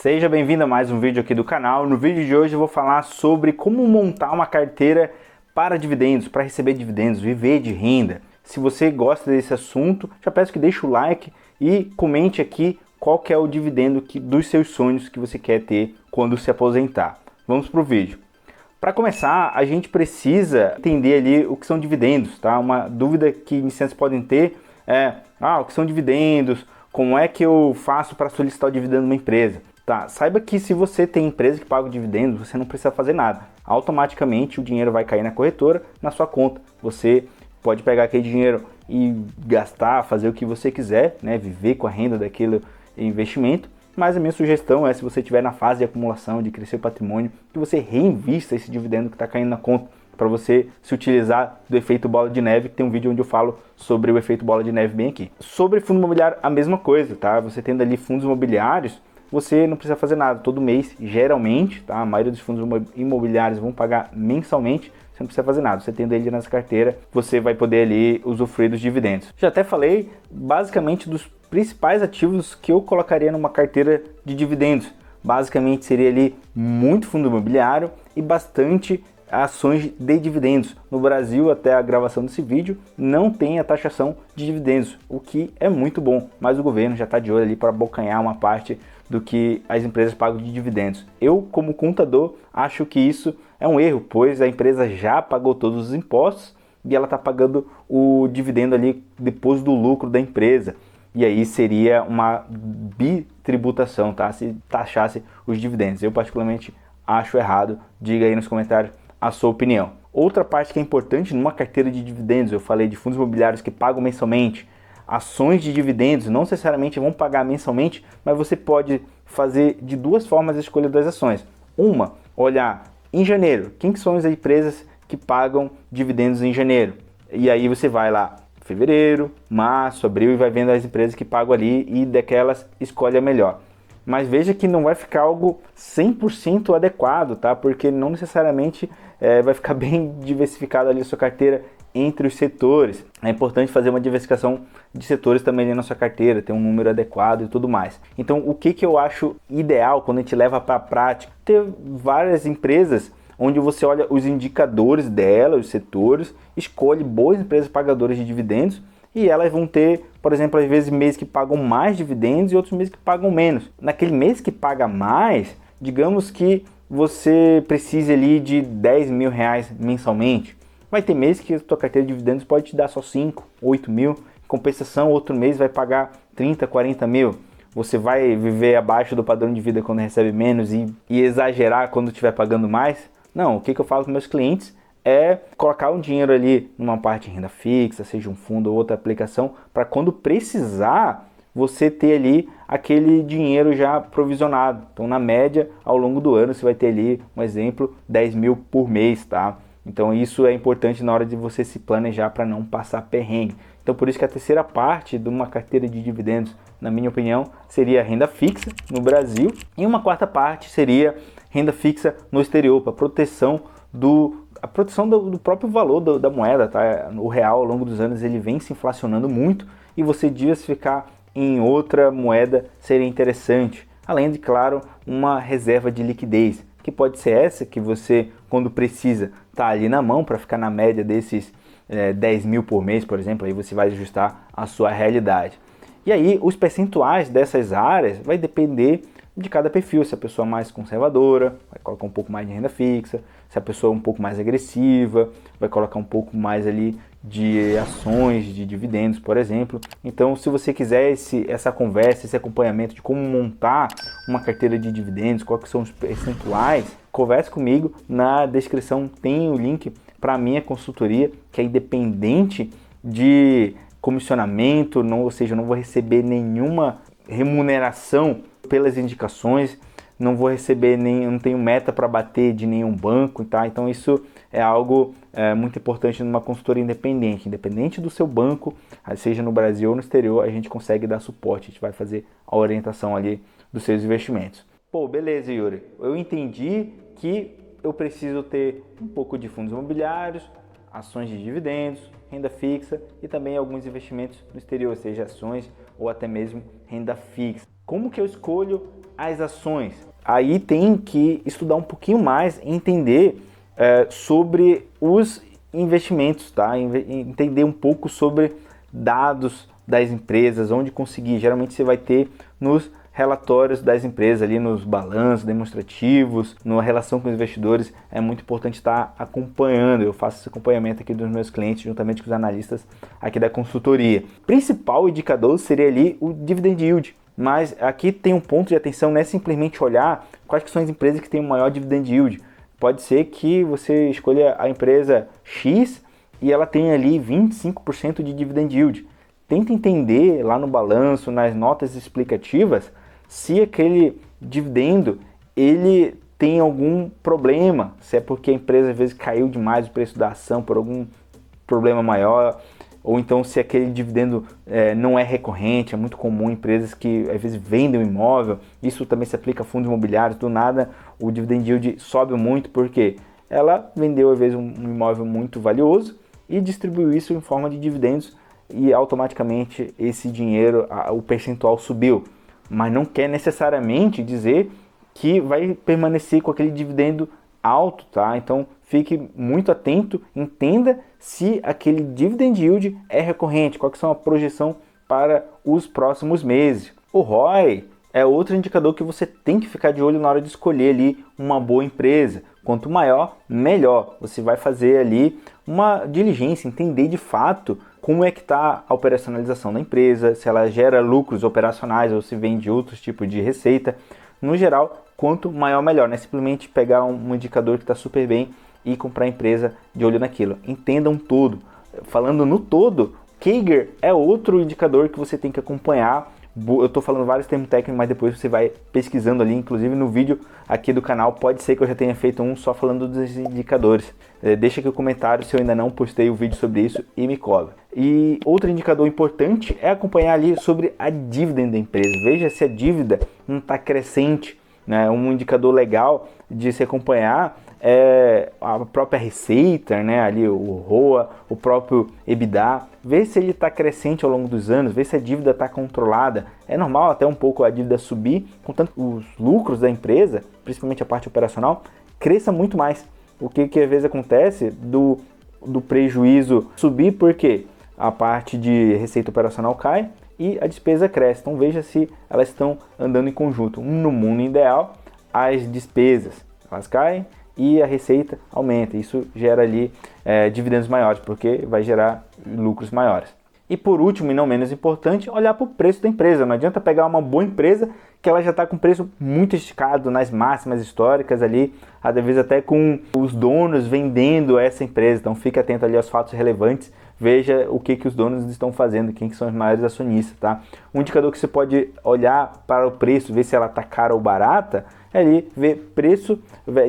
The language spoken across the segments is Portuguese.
Seja bem-vindo a mais um vídeo aqui do canal. No vídeo de hoje eu vou falar sobre como montar uma carteira para dividendos, para receber dividendos, viver de renda. Se você gosta desse assunto, já peço que deixe o like e comente aqui qual que é o dividendo dos seus sonhos que você quer ter quando se aposentar. Vamos para o vídeo. Para começar, a gente precisa entender ali o que são dividendos, tá? Uma dúvida que iniciantes podem ter é, o que são dividendos? Como é que eu faço para solicitar o dividendo numa empresa? Tá, saiba que se você tem empresa que paga o dividendo, você não precisa fazer nada. Automaticamente o dinheiro vai cair na corretora, na sua conta. Você pode pegar aquele dinheiro e gastar, fazer o que você quiser, né? Viver com a renda daquele investimento. Mas a minha sugestão é, se você estiver na fase de acumulação, de crescer o patrimônio, que você reinvista esse dividendo que está caindo na conta, para você se utilizar do efeito bola de neve, que tem um vídeo onde eu falo sobre o efeito bola de neve bem aqui. Sobre fundo imobiliário, a mesma coisa, tá? Você tendo ali fundos imobiliários, você não precisa fazer nada, todo mês, geralmente, tá? A maioria dos fundos imobiliários vão pagar mensalmente, você não precisa fazer nada. Você tendo ele nessa carteira, você vai poder ali usufruir dos dividendos. Já até falei, basicamente, dos principais ativos que eu colocaria numa carteira de dividendos. Basicamente seria ali muito fundo imobiliário e bastante ações de dividendos. No Brasil, até a gravação desse vídeo, não tem a taxação de dividendos, o que é muito bom, mas o governo já está de olho ali para abocanhar uma parte do que as empresas pagam de dividendos. Eu, como contador, acho que isso é um erro, pois a empresa já pagou todos os impostos e ela está pagando o dividendo ali depois do lucro da empresa. E aí seria uma bitributação, tá? Se taxasse os dividendos. Eu particularmente acho errado. Diga aí nos comentários a sua opinião. Outra parte que é importante numa carteira de dividendos, eu falei de fundos imobiliários que pagam mensalmente. Ações de dividendos não necessariamente vão pagar mensalmente, mas você pode fazer de duas formas a escolha das ações. Uma, olhar em janeiro, quem que são as empresas que pagam dividendos em janeiro? E aí você vai lá, fevereiro, março, abril, e vai vendo as empresas que pagam ali e daquelas escolhe a melhor. Mas veja que não vai ficar algo 100% adequado, tá? Porque não necessariamente vai ficar bem diversificado ali a sua carteira entre os setores. É importante fazer uma diversificação de setores também ali na sua carteira, ter um número adequado e tudo mais. Então, o que eu acho ideal quando a gente leva para a prática? Ter várias empresas onde você olha os indicadores dela, os setores, escolhe boas empresas pagadoras de dividendos e elas vão ter, por exemplo, às vezes meses que pagam mais dividendos e outros meses que pagam menos. Naquele mês que paga mais, digamos que você precise ali de R$10 mil mensalmente. Vai ter mês que a sua carteira de dividendos pode te dar só 5, 8 mil. Em compensação, outro mês vai pagar 30, 40 mil. Você vai viver abaixo do padrão de vida quando recebe menos e exagerar quando estiver pagando mais? Não, o que eu falo com meus clientes é colocar um dinheiro ali numa parte de renda fixa, seja um fundo ou outra aplicação, para quando precisar, você ter ali aquele dinheiro já provisionado. Então, na média, ao longo do ano, você vai ter ali, um exemplo, 10 mil por mês, tá? Então isso é importante na hora de você se planejar para não passar perrengue. Então por isso que a terceira parte de uma carteira de dividendos, na minha opinião, seria renda fixa no Brasil. E uma quarta parte seria renda fixa no exterior, para proteção do próprio valor da moeda, tá? O real ao longo dos anos ele vem se inflacionando muito e você diversificar em outra moeda seria interessante. Além de, claro, uma reserva de liquidez, que pode ser essa que você, quando precisa, tá ali na mão para ficar na média desses 10 mil por mês, por exemplo, aí você vai ajustar a sua realidade. E aí os percentuais dessas áreas vai depender de cada perfil. Se a pessoa é mais conservadora, vai colocar um pouco mais de renda fixa. Se a pessoa é um pouco mais agressiva, vai colocar um pouco mais ali de ações, de dividendos, por exemplo. Então, se você quiser essa conversa, esse acompanhamento de como montar uma carteira de dividendos, quais são os percentuais, converse comigo. Na descrição tem o link para a minha consultoria, que é independente de comissionamento, ou seja, eu não vou receber nenhuma remuneração pelas indicações, não vou receber não tenho meta para bater de nenhum banco, tá? Então isso é algo muito importante numa consultoria independente do seu banco, seja no Brasil ou no exterior, a gente consegue dar suporte, a gente vai fazer a orientação ali dos seus investimentos. Pô, beleza, Yuri, eu entendi que eu preciso ter um pouco de fundos imobiliários, ações de dividendos, renda fixa e também alguns investimentos no exterior, seja ações ou até mesmo renda fixa. Como que eu escolho as ações? Aí tem que estudar um pouquinho mais e entender sobre os investimentos, tá? Entender um pouco sobre dados das empresas, onde conseguir. Geralmente você vai ter nos relatórios das empresas, ali nos balanços demonstrativos, na relação com os investidores. É muito importante estar acompanhando. Eu faço esse acompanhamento aqui dos meus clientes, juntamente com os analistas aqui da consultoria. O principal indicador seria ali o dividend yield. Mas aqui tem um ponto de atenção, não é simplesmente olhar quais que são as empresas que têm o maior dividend yield. Pode ser que você escolha a empresa X e ela tenha ali 25% de dividend yield. Tenta entender lá no balanço, nas notas explicativas, se aquele dividendo ele tem algum problema, se é porque a empresa às vezes caiu demais o preço da ação por algum problema maior, ou então se aquele dividendo não é recorrente. É muito comum empresas que às vezes vendem um imóvel, isso também se aplica a fundos imobiliários, do nada o dividend yield sobe muito porque ela vendeu às vezes um imóvel muito valioso e distribuiu isso em forma de dividendos e automaticamente esse dinheiro, o percentual subiu, mas não quer necessariamente dizer que vai permanecer com aquele dividendo alto, tá? Então fique muito atento, entenda se aquele dividend yield é recorrente, qual que são a projeção para os próximos meses. O ROI é outro indicador que você tem que ficar de olho na hora de escolher ali uma boa empresa. Quanto maior, melhor. Você vai fazer ali uma diligência, entender de fato como é que está a operacionalização da empresa, se ela gera lucros operacionais ou se vende outros tipos de receita. No geral, quanto maior, melhor. Não é simplesmente pegar um indicador que está super bem e comprar a empresa de olho naquilo. Entenda um todo. Falando no todo, CAGR é outro indicador que você tem que acompanhar. Eu estou falando vários termos técnicos, mas depois você vai pesquisando ali, inclusive no vídeo aqui do canal, pode ser que eu já tenha feito um só falando dos indicadores. Deixa aqui o comentário se eu ainda não postei o vídeo sobre isso e me cobra. E outro indicador importante é acompanhar ali sobre a dívida da empresa. Veja se a dívida não está crescente, né? Um indicador legal de se acompanhar é a própria receita, né? Ali o ROA, o próprio EBITDA. Vê se ele está crescente ao longo dos anos, vê se a dívida está controlada. É normal até um pouco a dívida subir, contanto que os lucros da empresa, principalmente a parte operacional, cresça muito mais. O que às vezes acontece do prejuízo subir porque a parte de receita operacional cai e a despesa cresce. Então veja se elas estão andando em conjunto. No mundo ideal, as despesas elas caem e a receita aumenta. Isso gera ali dividendos maiores, porque vai gerar lucros maiores. E por último, e não menos importante, olhar para o preço da empresa. Não adianta pegar uma boa empresa que ela já está com preço muito esticado nas máximas históricas ali, às vezes até com os donos vendendo essa empresa. Então fique atento ali aos fatos relevantes, veja o que os donos estão fazendo, quem que são os maiores acionistas, tá? Um indicador que você pode olhar para o preço, ver se ela está cara ou barata, é ali ver preço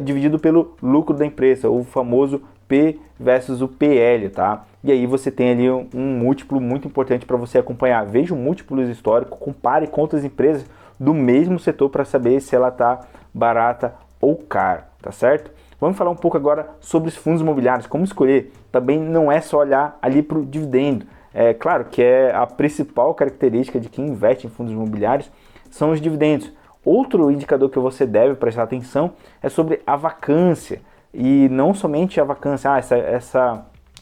dividido pelo lucro da empresa, o famoso P versus o PL, tá? E aí você tem ali um múltiplo muito importante para você acompanhar. Veja o múltiplos histórico, compare com outras empresas do mesmo setor para saber se ela está barata ou cara, tá certo? Vamos falar um pouco agora sobre os fundos imobiliários, como escolher. Também não é só olhar ali para o dividendo. É claro que é a principal característica de quem investe em fundos imobiliários são os dividendos. Outro indicador que você deve prestar atenção é sobre a vacância. E não somente a vacância,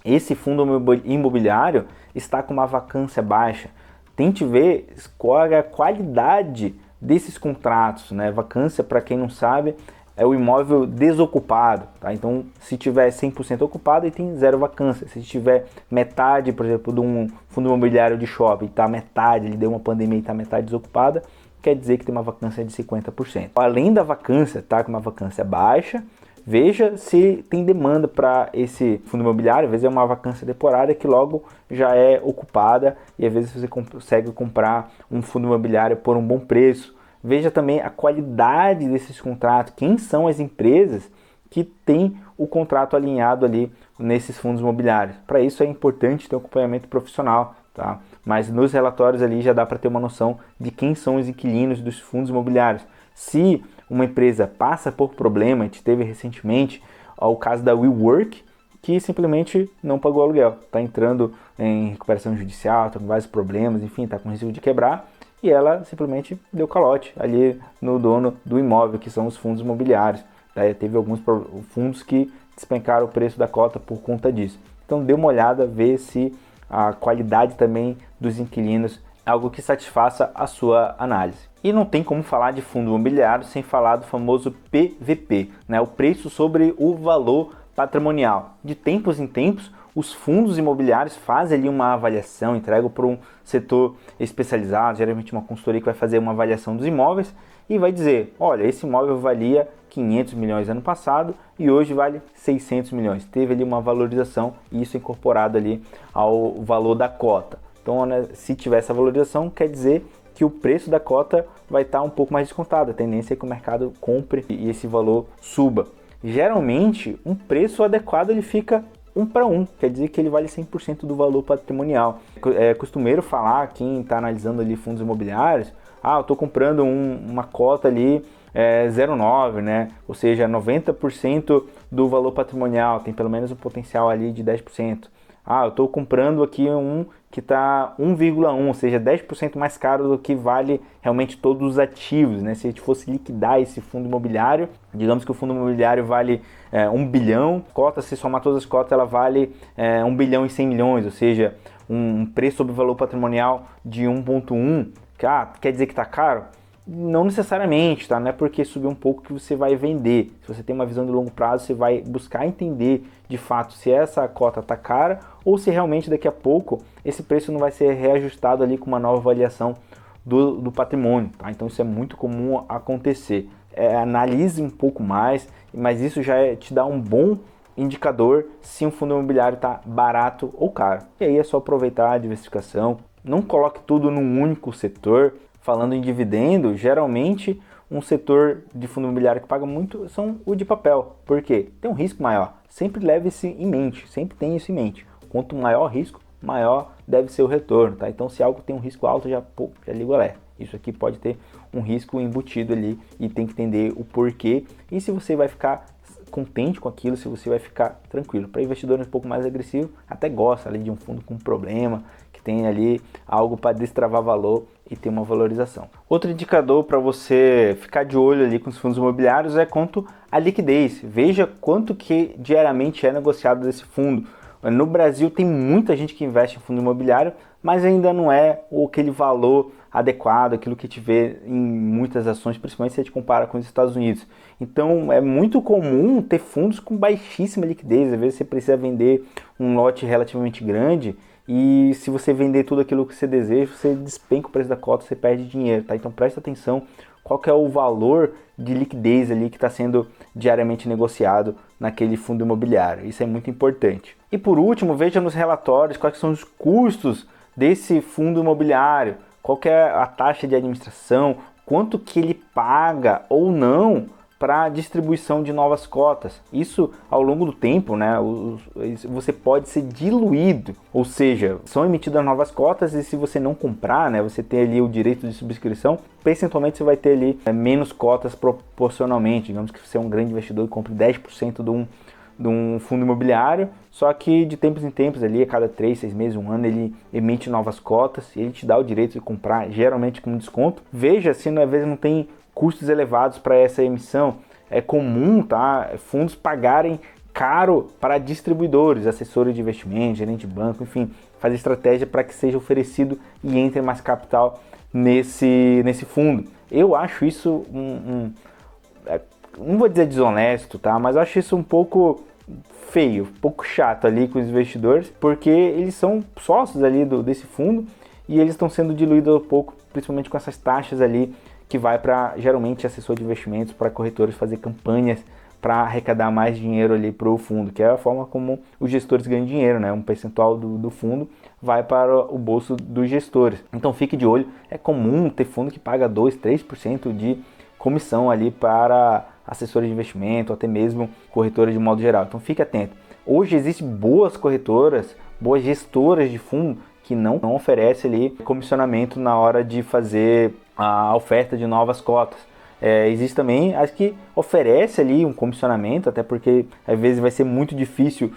esse fundo imobiliário está com uma vacância baixa. Tente ver qual é a qualidade desses contratos, né? Vacância, para quem não sabe, é o imóvel desocupado, tá? Então, se tiver 100% ocupado, ele tem zero vacância. Se tiver metade, por exemplo, de um fundo imobiliário de shopping, tá metade, ele deu uma pandemia e tá metade desocupada, quer dizer que tem uma vacância de 50%. Além da vacância, tá com uma vacância baixa, veja se tem demanda para esse fundo imobiliário. Às vezes é uma vacância temporária que logo já é ocupada e às vezes você consegue comprar um fundo imobiliário por um bom preço. Veja também a qualidade desses contratos, quem são as empresas que têm o contrato alinhado ali nesses fundos imobiliários. Para isso é importante ter um acompanhamento profissional, tá? Mas nos relatórios ali já dá para ter uma noção de quem são os inquilinos dos fundos imobiliários. Se uma empresa passa por problema, a gente teve recentemente o caso da WeWork, que simplesmente não pagou aluguel, está entrando em recuperação judicial, está com vários problemas, enfim, está com risco de quebrar, e ela simplesmente deu calote ali no dono do imóvel, que são os fundos imobiliários. Teve alguns fundos que despencaram o preço da cota por conta disso. Então dê uma olhada, vê se a qualidade também dos inquilinos é algo que satisfaça a sua análise. E não tem como falar de fundo imobiliário sem falar do famoso PVP, né? O preço sobre o valor patrimonial. De tempos em tempos, os fundos imobiliários fazem ali uma avaliação, entregam para um setor especializado, geralmente uma consultoria que vai fazer uma avaliação dos imóveis e vai dizer, olha, esse imóvel valia 500 milhões ano passado e hoje vale 600 milhões. Teve ali uma valorização e isso é incorporado ali ao valor da cota. Então, né, se tiver essa valorização, quer dizer que o preço da cota vai estar um pouco mais descontado. A tendência é que o mercado compre e esse valor suba. Geralmente, um preço adequado ele fica 1 para 1, quer dizer que ele vale 100% do valor patrimonial. É costumeiro falar, quem está analisando ali fundos imobiliários, eu estou comprando uma cota ali 0,9, né? Ou seja, 90% do valor patrimonial, tem pelo menos um potencial ali de 10%. Eu estou comprando aqui um que está 1,1, ou seja, 10% mais caro do que vale realmente todos os ativos, né? Se a gente fosse liquidar esse fundo imobiliário, digamos que o fundo imobiliário vale 1 bilhão, cota, se somar todas as cotas, ela vale 1 bilhão e 100 milhões, ou seja, um preço sobre valor patrimonial de 1,1, quer dizer que está caro? Não necessariamente, tá? Não é porque subir um pouco que você vai vender. Se você tem uma visão de longo prazo, você vai buscar entender de fato se essa cota está cara ou se realmente daqui a pouco esse preço não vai ser reajustado ali com uma nova avaliação do patrimônio, tá? Então isso é muito comum acontecer. Analise um pouco mais, mas isso já te dá um bom indicador se um fundo imobiliário está barato ou caro. E aí é só aproveitar a diversificação. Não coloque tudo num único setor. Falando em dividendo, geralmente um setor de fundo imobiliário que paga muito são o de papel. Por quê? Tem um risco maior. Sempre leve isso em mente, sempre tenha isso em mente. Quanto maior o risco, maior deve ser o retorno, tá? Então se algo tem um risco alto, já liga o alerta. Isso aqui pode ter um risco embutido ali e tem que entender o porquê e se você vai ficar contente com aquilo, se você vai ficar tranquilo. Para investidores um pouco mais agressivos, até gosta ali de um fundo com problema, que tem ali algo para destravar valor e ter uma valorização. Outro indicador para você ficar de olho ali com os fundos imobiliários é quanto à liquidez. Veja quanto que diariamente é negociado desse fundo. No Brasil tem muita gente que investe em fundo imobiliário, mas ainda não é aquele valor adequado, aquilo que a gente vê em muitas ações, principalmente se a gente compara com os Estados Unidos. Então é muito comum ter fundos com baixíssima liquidez, às vezes você precisa vender um lote relativamente grande e se você vender tudo aquilo que você deseja, você despenca o preço da cota, você perde dinheiro, tá? Então presta atenção qual que é o valor de liquidez ali que está sendo diariamente negociado naquele fundo imobiliário. Isso é muito importante. E por último, veja nos relatórios quais são os custos desse fundo imobiliário, qual que é a taxa de administração, quanto que ele paga ou não para a distribuição de novas cotas. Isso ao longo do tempo, né, você pode ser diluído, ou seja, são emitidas novas cotas e se você não comprar, né, você tem ali o direito de subscrição, percentualmente você vai ter ali menos cotas proporcionalmente. Digamos que você é um grande investidor e compre 10% de um fundo imobiliário, só que de tempos em tempos, ali, a cada 3, 6 meses, um ano, ele emite novas cotas e ele te dá o direito de comprar, geralmente com desconto. Veja se às vezes não tem custos elevados para essa emissão. É comum, tá, fundos pagarem caro para distribuidores, assessores de investimento, gerente de banco, enfim, fazer estratégia para que seja oferecido e entre mais capital nesse fundo. Eu acho isso não vou dizer desonesto, tá, mas eu acho isso um pouco feio, um pouco chato ali com os investidores, porque eles são sócios ali desse fundo e eles estão sendo diluídos um pouco, principalmente com essas taxas ali que vai para, geralmente, assessor de investimentos, para corretores fazer campanhas para arrecadar mais dinheiro ali para o fundo, que é a forma como os gestores ganham dinheiro, né? Um percentual do fundo vai para o bolso dos gestores. Então fique de olho, é comum ter fundo que paga 2, 3% de comissão ali para assessores de investimento, ou até mesmo corretores de modo geral. Então fique atento. Hoje existem boas corretoras, boas gestoras de fundo que não oferecem ali comissionamento na hora de fazer a oferta de novas cotas. Existe também as que oferece ali um comissionamento, até porque às vezes vai ser muito difícil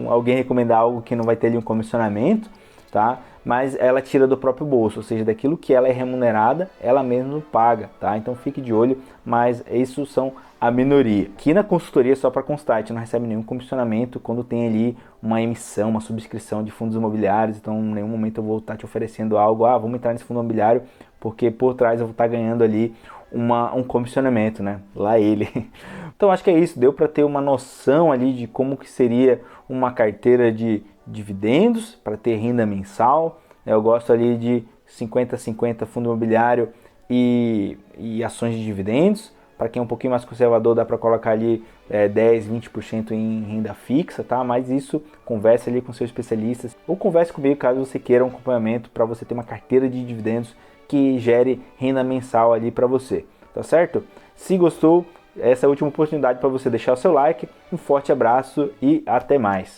alguém recomendar algo que não vai ter ali um comissionamento, tá? mas ela tira do próprio bolso, ou seja, daquilo que ela é remunerada, ela mesma paga, tá? Então fique de olho, mas isso são a minoria. Aqui na consultoria, só para constar, a gente não recebe nenhum comissionamento quando tem ali uma emissão, uma subscrição de fundos imobiliários, então em nenhum momento eu vou estar te oferecendo algo, vamos entrar nesse fundo imobiliário, porque por trás eu vou estar ganhando ali um comissionamento, né? Lá ele. Então acho que é isso, deu para ter uma noção ali de como que seria uma carteira de dividendos para ter renda mensal. Eu gosto ali de 50-50 fundo imobiliário e ações de dividendos. Para quem é um pouquinho mais conservador, dá para colocar ali 10, 20% em renda fixa, tá? Mas isso, converse ali com seus especialistas ou converse comigo caso você queira um acompanhamento para você ter uma carteira de dividendos que gere renda mensal ali para você, tá certo? Se gostou, essa é a última oportunidade para você deixar o seu like. Um forte abraço e até mais!